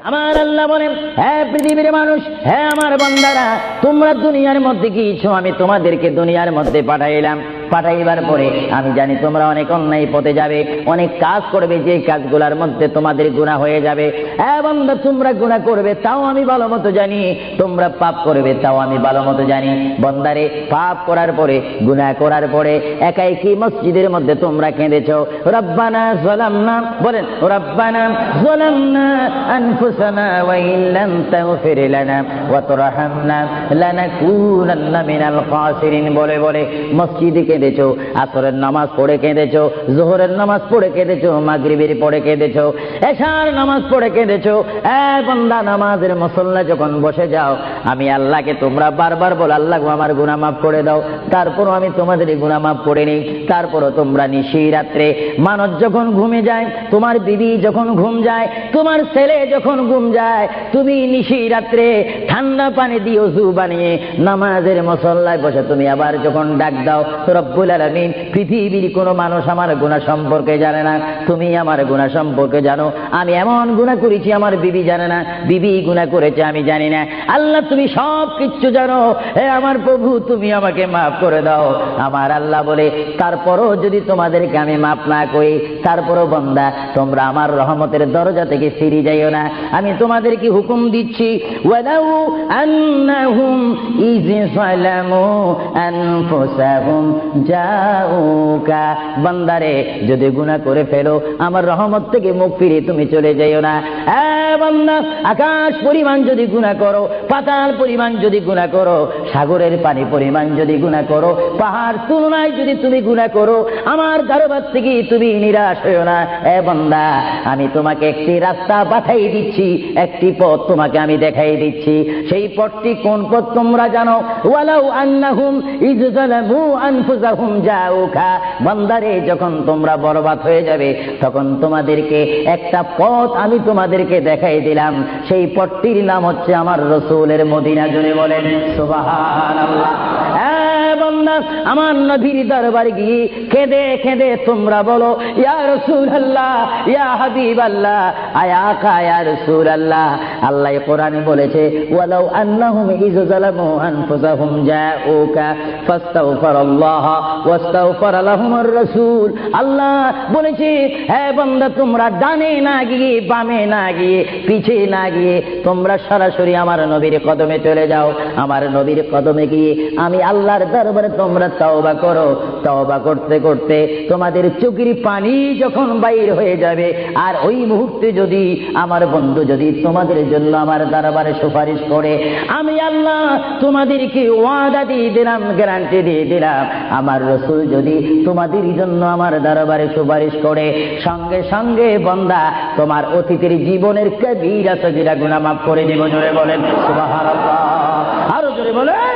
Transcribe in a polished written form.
আমার আল্লাহ বলেন, হে পৃথিবীর মানুষ, হে আমার বান্দারা, তোমরা দুনিয়ার মধ্যে গিয়েছো, আমি তোমাদেরকে দুনিয়ার মধ্যে পাঠাইলাম। পাঠাইবার পরে আমি জানি তোমরা অনেক অন্যায় পথে যাবে, অনেক কাজ করবে, যে কাজগুলোর মধ্যে তোমাদের গুনাহ হয়ে যাবে। হ্যাঁ বান্দা, তোমরা গুনাহ করবে তাও আমি ভালো মতো জানি, তোমরা পাপ করবে তাও আমি ভালো মতো জানি। বান্দারে, পাপ করার পরে, গুনাহ করার পরে একাই কি মসজিদের মধ্যে তোমরা কেঁদেছো, রব্বানা যালামনা, বলেন রব্বানা যালামনা আনফুসানা ওয়া ইল্লাম তাগফির লানা ওয়া তারহামনা লানাকুনান্না মিনাল খাসিরিন বলে বলে মসজিদে কেঁদেছো, আসরের নামাজ পড়ে কেঁদেছো, যোহরের নামাজ পড়ে কেঁদেছো, মাগরিবের পড়ে কেঁদেছো, এশার নামাজ পড়ে কেঁদেছো। বান্দা, নামাজের মুসল্লা যখন বসে যাও, আমি আল্লাহকে তোমরা বারবার বলো, আল্লাহ আমার গুনাহ মাফ করে দাও। তারপরও আমি তোমাদের গুনাহ মাফ করে নিই। তারপরও তোমরা নিশি রাত্রে, মানুষ যখন ঘুমে যায়, তোমার বিবি যখন ঘুম যায়, তোমার ছেলে যখন ঘুম যায়, তুমি নিশি রাত্রে ঠান্ডা পানি দিয়ে ওযু বানিয়ে নামাজের মুসল্লায় বসে তুমি আবার যখন ডাক দাও, রব্বুল আলামিন, পৃথিবীর কোনো মানুষ আমার গুনাহ সম্পর্কে জানে না, তুমি আমার গুনাহ সম্পর্কে জানো। আমি এমন গুনাহ করেছি আমার বিবি জানে না, বিবি গুনাহ করেছে আমি জানি না। আল্লাহ, তুমি সব কিচ্ছু জানো। হে আমার প্রভু, তুমি আমাকে মাফ করে দাও। আমার আল্লাহ বলে, তারপরও যদি তোমাদেরকে আমি মাফ না করি, তারপরও বান্দা, তোমরা আমার রহমতের দরজা থেকে ফিরে যাইও না। আমি তোমাদেরকে হুকুম দিচ্ছি, ওয়ালাউ আন্নাহুম ইয যালামু আনফুসাহুম জাউকা, বান্দারে, যদি গুনাহ করে ফেলো, আমার রহমত থেকে মুখ ফিরে তুমি চলে যাইও না। বান্দা, আকাশ পরিমাণ যদি গুনাহ করো, পাতাল পরিমাণ যদি গুনাহ করো, সাগরের পানি পরিমাণ যদি গুনাহ করো, পাহাড় তুলনায় যদি তুমি গুনাহ করো, আমার দরবার থেকে তুমি নিরাশ হইও না। বান্দা, আমি তোমাকে একটি রাস্তা পাঠাই দিচ্ছি, একটি পথ তোমাকে আমি দেখাই দিচ্ছি। সেই পথটি কোন পথ তোমরা জানো? ওয়ালাউ আন্নাহুম ইয যালামু আনফুসাহুম জাউকা, বান্দারে, যখন তোমরা বরবাদ হয়ে যাবে, তখন তোমাদেরকে একটা পথ আমি তোমাদেরকে দেখাই দিলাম। সেই পথটির নাম হচ্ছে আমার রাসূলের মদিনা। জোরে বলেন সুবহানাল্লাহ। বান্দা, আমার নবীর দরবারে গিয়ে কেঁদে কেঁদে তোমরা বলো, ইয়া রাসূলুল্লাহ, ইয়া হাবিবাল্লাহ, আয়া আকা ইয়া রাসূলুল্লাহ। আল্লাহ কোরআনে বলেছে, ওয়ালাউ আন্নাহুম ইয যালামু আনফুসাহুম জাউকা ফাস্তাগফিরুল্লাহ ওয়াস্তাগফার লাহুমুর রাসূল। আল্লাহ বলেছে, হে বান্দা, তোমরা ডানে না গিয়ে, বামে না গিয়ে, পিছে না গিয়ে, তোমরা সরাসরি আমার নবীর কদমে চলে যাও। আমার নবীর কদমে গিয়ে আমি আল্লাহর দরবারে তোমরা তওবা করো। তওবা করতে করতে তোমাদের চোখের পানি যখন বাইর হয়ে যাবে, আর ওই মুহূর্তে যদি আমার বন্ধু যদি তোমাদের জন্য আমার দরবারে সুপারিশ করে, আমি আল্লাহ তোমাদেরকে ওয়াদা দিয়ে দিলাম, গ্যারান্টি দিয়ে দিলাম, আমার রাসূল যদি তোমাদের জন্য আমার দরবারে সুপারিশ করে, সঙ্গে সঙ্গে বান্দা, তোমার অতীতের জীবনের কবিরা সগীরা গুনাহ মাফ করে দেব। জোরে বলেন সুবহানাল্লাহ। আরো জোরে বলেন।